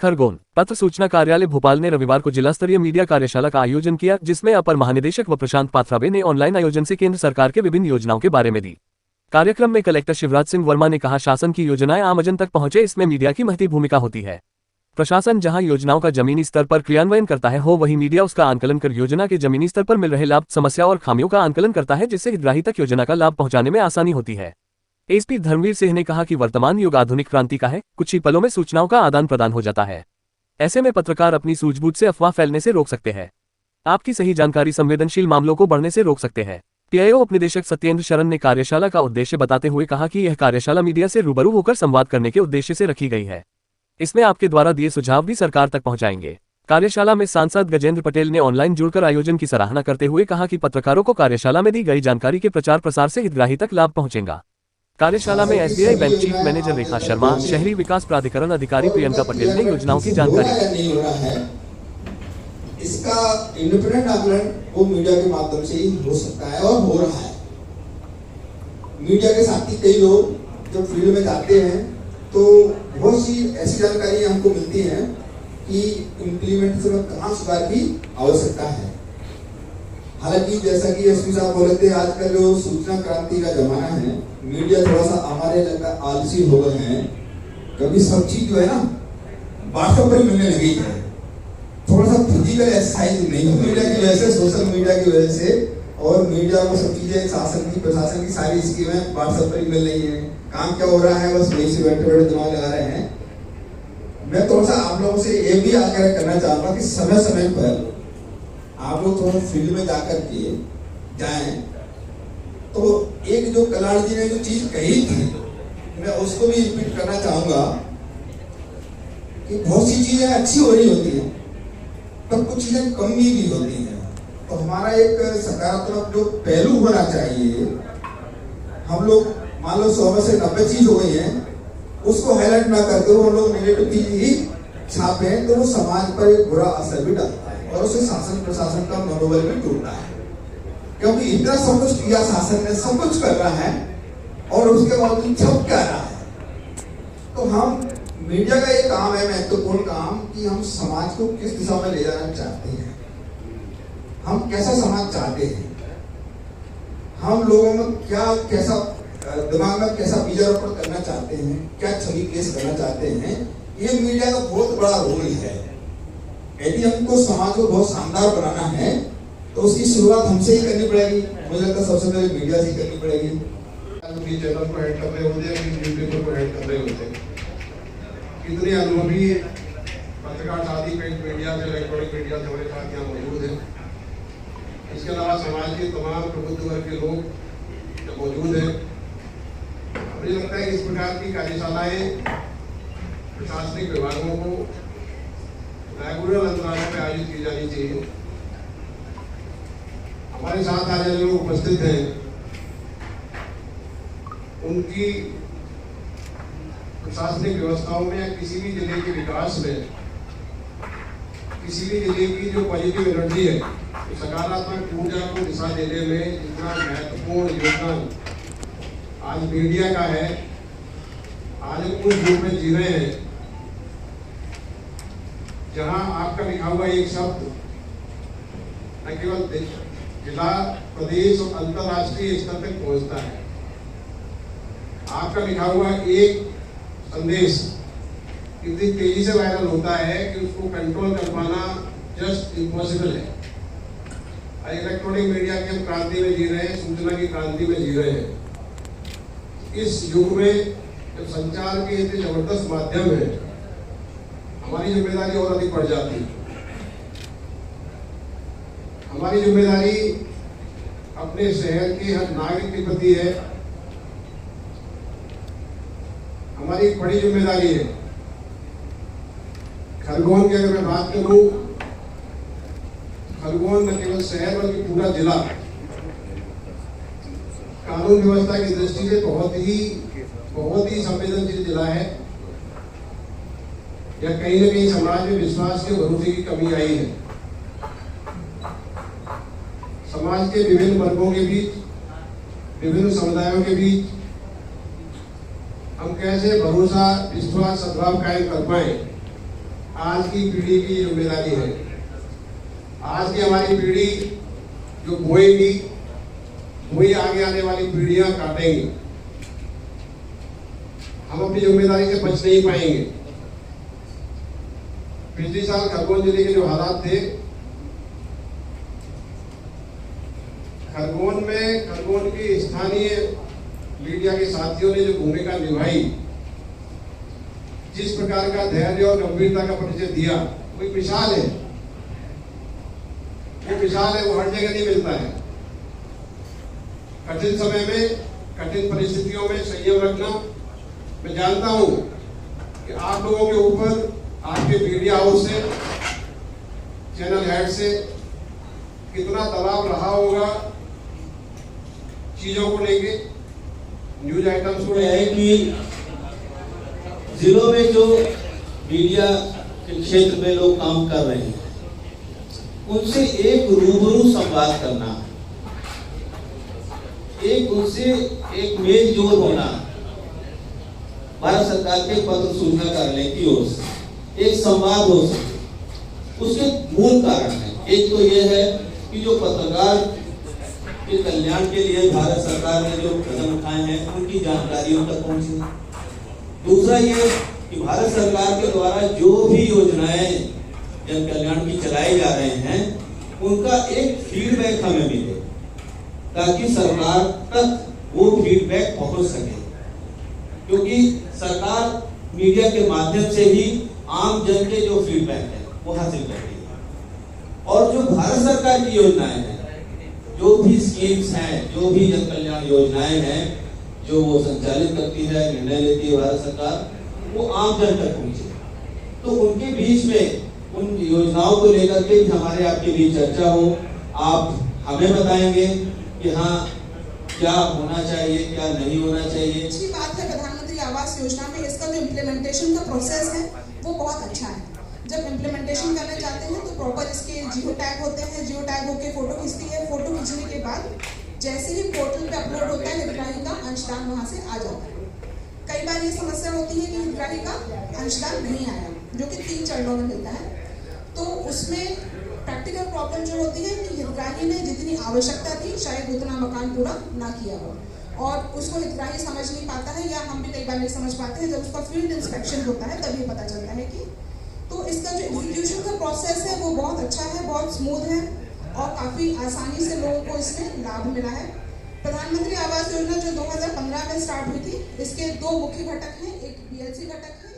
खरगोन पत्र सूचना कार्यालय भोपाल ने रविवार को जिला स्तरीय मीडिया कार्यशाला का आयोजन किया, जिसमें अपर महानिदेशक व प्रशांत पाथराबे ने ऑनलाइन आयोजन से केंद्र सरकार के विभिन्न योजनाओं के बारे में दी। कार्यक्रम में कलेक्टर शिवराज सिंह वर्मा ने कहा, शासन की योजनाएं आमजन तक पहुंचे, इसमें मीडिया की महती भूमिका होती है। प्रशासन जहां योजनाओं का जमीनी स्तर पर क्रियान्वयन करता है, वहीं मीडिया उसका आंकलन कर योजना के जमीनी स्तर पर मिल रहे लाभ, समस्या और खामियों का आंकलन करता है, जिससे हितग्राही तक योजना का लाभ पहुंचाने में आसानी होती है। एसपी धर्मवीर सिंह ने कहा कि वर्तमान युग आधुनिक क्रांति का है, कुछ ही पलों में सूचनाओं का आदान प्रदान हो जाता है। ऐसे में पत्रकार अपनी सूझबूझ से अफवाह फैलने से रोक सकते हैं। आपकी सही जानकारी संवेदनशील मामलों को बढ़ने से रोक सकते हैं। पीआईओ उपनिदेशक सत्येंद्र शरण ने कार्यशाला का उद्देश्य बताते हुए कहा कि यह कार्यशाला मीडिया से रूबरू होकर संवाद करने के उद्देश्य से रखी गई है। इसमें आपके द्वारा दिए सुझाव भी सरकार तक पहुंचाएंगे। कार्यशाला में सांसद गजेंद्र पटेल ने ऑनलाइन जुड़कर आयोजन की सराहना करते हुए कहा कि पत्रकारों को कार्यशाला में दी गई जानकारी के प्रचार प्रसार से हितग्राही तक लाभ पहुंचेगा। कार्यशाला में SBI bank chief manager Rekha Sharma, शहरी विकास प्राधिकरण अधिकारी प्रियंका पटेल ने योजनाओं की जानकारी दी। इसका इंडिपेंडेंट आकलन वो मीडिया के माध्यम से ही हो सकता है और हो रहा है। मीडिया के साथ ही कई लोग जब फील्ड में जाते हैं तो बहुत सी ऐसी जानकारी हमको मिलती है कि इम्प्लीमेंटेशन में कहाँ सुधार की आवश्यकता है। हालांकि जैसा कि एसपी साहब बोले थे, आजकल जो सूचना क्रांति का जमाना है, मीडिया थोड़ा सा हमारे लगता आलसी हो गए हैं। कभी सब चीज जो है ना व्हाट्सएप पर मिलने लगी है, थोड़ा सा फिजिकल एक्सरसाइज नहीं हो मीडिया की वजह से, सोशल मीडिया की वजह से। और मीडिया को सब चीजें शासन की प्रशासन की सारी स्कीमें व्हाट्सएप पर ही मिल रही है। काम क्या हो रहा है, बस वही से बैठे बैठे दिमाग लगा रहे हैं। मैं थोड़ा सा आप लोगों से ये भी आग्रह करना चाहूंगा कि समय समय पर आप लोग थोड़ा फील्ड में जाकर के जाएं। तो एक जो कलाड़ जी ने जो चीज कही थी, मैं उसको भी रिपीट करना चाहूंगा कि बहुत सी चीजें अच्छी हो रही होती हैं, पर कुछ चीजें कमी भी होती हैं। तो हमारा एक सकारात्मक जो पहलू होना चाहिए, हम लोग मान लो 100 में से 90 चीज हो गई है, उसको हाईलाइट ना करते हुए हम लोग नेगेटिव चीज ही छापे, तो वो समाज पर एक बुरा असर भी डालता है और उससे शासन प्रशासन का मनोबल भी टूटता है। क्योंकि इतना सब कुछ किया शासन ने, सब कुछ कर रहा है और उसके बावजूद छप क्या रहा है। तो हम मीडिया का एक काम है, महत्वपूर्ण काम, कि हम समाज को किस दिशा में ले जाना चाहते हैं, हम कैसा समाज चाहते हैं, हम लोगों में क्या कैसा दिमाग में कैसा बीजारोपण करना चाहते हैं, क्या छवि पेश करना चाहते हैं। ये मीडिया का बहुत बड़ा रोल है। यदि हमको समाज को बहुत शानदार बनाना है तो उसकी शुरुआत हमसे ही करनी पड़ेगी। मुझे लगता है सबसे पहले मीडिया से ही करनी पड़ेगी। चैनल को हेड कर रहे होते हैं, न्यूज़पेपर को हेड कर रहे होते हैं। कितने अनुभवी पत्रकार साथी प्रिंट मीडिया से, इलेक्ट्रॉनिक मीडिया से हमारे साथ यहाँ मौजूद है। इसके अलावा समाज के तमाम प्रबुद्ध वर्ग के लोग मौजूद हैं। मुझे लगता है कि इस प्रकार की कार्यशालाएं प्रशासनिक विभागों को रेगुलर अंतरालों में आयोजित की जानी चाहिए। हमारे साथ आज जो लोग उपस्थित हैं, उनकी प्रशासनिक व्यवस्थाओं में या किसी भी जिले के विकास में, किसी भी जिले की जो पॉजिटिव एनर्जी है, तो सकारात्मक ऊर्जा को दिशा देने में जितना महत्वपूर्ण योगदान आज मीडिया का है। आज हम उस युग में जी रहे हैं जहां आपका लिखा हुआ एक शब्द न केवल जिला, प्रदेश और अंतर्राष्ट्रीय स्तर तक पहुंचता है। आपका लिखा हुआ एक संदेश इतनी तेजी से वायरल होता है कि उसको कंट्रोल कर पाना जस्ट इम्पॉसिबल है। इलेक्ट्रॉनिक मीडिया की हम क्रांति में जी रहे हैं, सूचना की क्रांति में जी रहे हैं। इस युग में जब संचार के इतने जबरदस्त माध्यम है, हमारी जिम्मेदारी और अधिक बढ़ जाती है। हमारी जिम्मेदारी अपने शहर के हर नागरिक के प्रति है। हमारी एक बड़ी जिम्मेदारी है। खरगोन की अगर मैं बात करूं, खरगोन न केवल शहर बल्कि पूरा जिला कानून व्यवस्था की दृष्टि से बहुत ही संवेदनशील जिला है। या कहीं न कहीं समाज में विश्वास के भरोसे की कमी आई है। समाज के विभिन्न वर्गों के बीच, विभिन्न समुदायों के बीच हम कैसे भरोसा, विश्वास, सद्भाव कायम कर पाए, आज की पीढ़ी की जिम्मेदारी है। आज की हमारी पीढ़ी जो बोएगी वही आगे आने वाली पीढ़ियां काटेंगी। हम अपनी जिम्मेदारी से बच नहीं पाएंगे। पिछले साल खरगोन जिले के जो हालात थे, खरगोन के स्थानीय मीडिया के साथियों ने जो भूमिका निभाई, जिस प्रकार का धैर्य और गंभीरता का परिचय दिया, वो एक मिसाल है। वो हर जगह नहीं मिलता है। कठिन समय में, कठिन परिस्थितियों में संयम रखना। मैं जानता हूं कि आप लोगों के ऊपर आपके मीडिया हाउस से, चैनल हेड से कितना दबाव रहा होगा चीजों को लेके, न्यूज आइटम्स को है कि जिलों में जो मीडिया के क्षेत्र में लोग काम कर रहे हैं, उनसे एक रूबरू संवाद करना, उनसे एक मेल जोल होना, भारत सरकार के पत्र सूचना कार्यालय की ओर से एक संवाद हो सके। उसके मूल कारण है, एक तो ये है कि जो पत्रकार के कल्याण के लिए भारत सरकार ने जो कदम उठाए हैं उनकी जानकारी उन तक पहुंचे। दूसरा ये कि भारत सरकार के द्वारा जो भी योजनाएं जन कल्याण की चलाई जा रहे हैं, उनका एक फीडबैक हमें मिले, ताकि सरकार तक वो फीडबैक पहुंच सके। क्योंकि सरकार मीडिया के माध्यम से ही आम जन के जो फीडबैक है वो हासिल करती है। और जो भारत सरकार की योजनाएं हैं, जो भी स्कीम्स हैं, जो भी जन कल्याण योजनाएं हैं जो वो संचालित करती है, निर्णय लेती है भारत सरकार, वो आम जन तक पहुंचे। तो उनके बीच में उन योजनाओं को लेकर के हमारे आपके बीच चर्चा हो। आप हमें बताएंगे कि हाँ क्या होना चाहिए, क्या नहीं होना चाहिए। अच्छी बात है प्रधानमंत्री आवास योजना में इसका जो इम्प्लीमेंटेशन का प्रोसेस है वो बहुत अच्छा है। जब इम्प्लीमेंटेशन करने जाते हैं तो प्रॉपर इसके जियो टैग होते हैं, जियो टैग होके फोटो खींचती है। फोटो खींचने के बाद जैसे ही पोर्टल पे अपलोड होता है, हितग्राही का अंशदान वहां से आ जाता है। कई बार ये समस्या होती है कि हितग्राही का अंशदान नहीं आया, जो कि 3 चरणों में मिलता है। तो उसमें प्रैक्टिकल प्रॉब्लम जो होती है कि हितग्राही ने जितनी आवश्यकता थी शायद उतना मकान पूरा ना किया हो, और उसको हितग्राही समझ नहीं पाता है, या हम भी कई बार नहीं समझ पाते हैं। जब उसका फील्ड इंस्पेक्शन होता है तभी पता चलता है कि तो इसका जो एग्जीक्यूशन का प्रोसेस है वो बहुत अच्छा है, बहुत स्मूथ है, और काफ़ी आसानी से लोगों को इसमें लाभ मिला है। प्रधानमंत्री आवास योजना जो 2015 में स्टार्ट हुई थी, इसके 2 मुख्य घटक हैं, एक BLC घटक है।